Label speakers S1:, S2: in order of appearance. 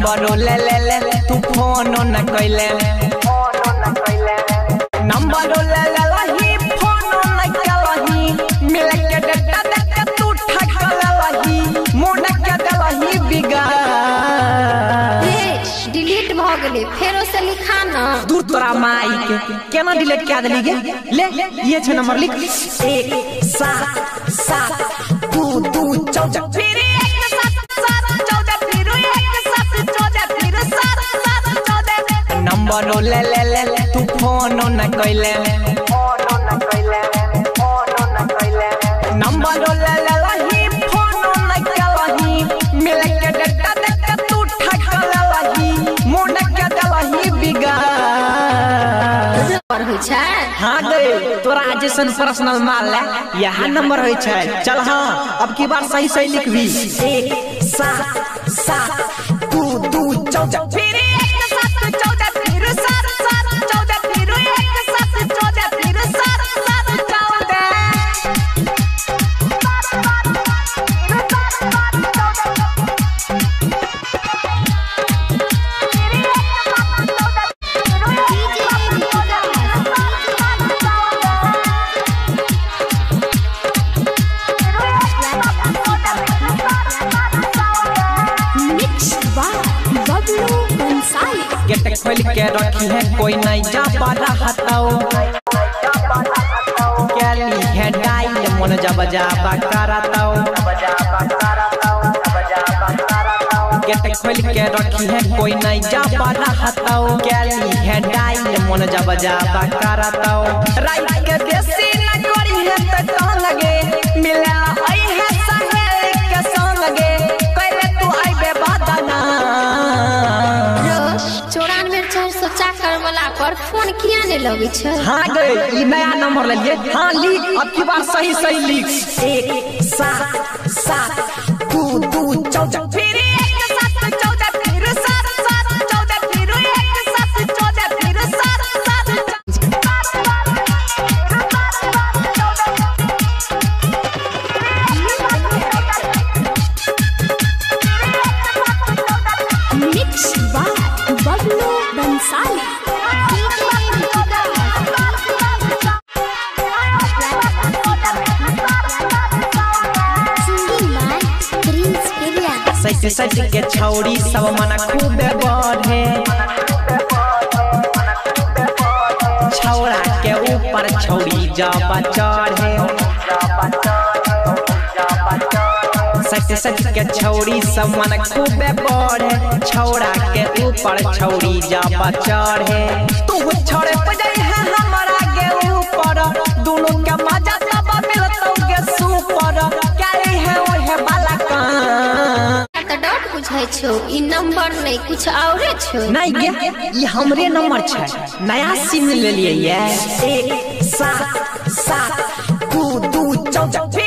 S1: Number ले ले ले तू फोन न कइले नंबर ले ले लही फोन न कलही मिल के डेटा देख तू ठकल लही मोन के दलही बिगा
S2: डिलीट भ गेले फेरो से लिखा ना
S1: दूर तोरा माई के केना डिलीट कर देली गे ले ये छ नंबर लिख 1 7 7 2 2 14 फिर 1 7 7 14 फिर 1 7 14 फिर 7 7 14 नंबर ले ले ले तू फोन न कइले नंबर ले ले लही फोन न कलही मिल के डेटा देख तू ठकल लही मोन के दलही बिगा
S2: पर होय छै।
S1: हां दे तोरा जैसन पर्सनल माल ले यह नंबर होय छै। चल हां अब की बार सही सही लिखबी 1 7 7 2 2 14 फिर 1 7 14 फिर 7 7 14 फिर 1 7 14 फिर 7 7 14 गेट खोल के रखी है कोई नहीं जा पा रहा कैली है डाई मन जब जाबा करताओ गेट खोल के रखी है कोई नहीं जा पा रहा कैली है डाई मन जब जाबा करताओ रात के बेसी न करी है त कहां लगे मिला आई है सहेली के संग लगे करे तू आइबे बादना
S2: 94 वाला पर फोन किया नहीं लगे छै।
S1: हां गे ई नया नंबर ले लिए हां लिख अब की बार सही सही लिख 1 7 7 2 2 14 फिर 1 7 14 फिर 7 7 14 फिर 1 7 14 फिर 7 7
S2: मिक्स बाय बबलू बंसाली
S1: सच सच के छौड़ी सब मना खूब बढ़े छौड़ा के ऊपर छौड़ी जब चढ़े सच सच के छौड़ी सब मन खूब बढ़े छौड़ा के ऊपर छौड़ी जब चढ़े तू छोड़े पजै है हमरा के ऊपर दोनों के मजा तब मिलतौ के सुपर करे है ओहे वाला का
S2: छो ई नंबर नहीं कुछ औरे छो
S1: नहीं गे ई हमरे नंबर छै नया सिम ले लिए 1 7 7 2 2 14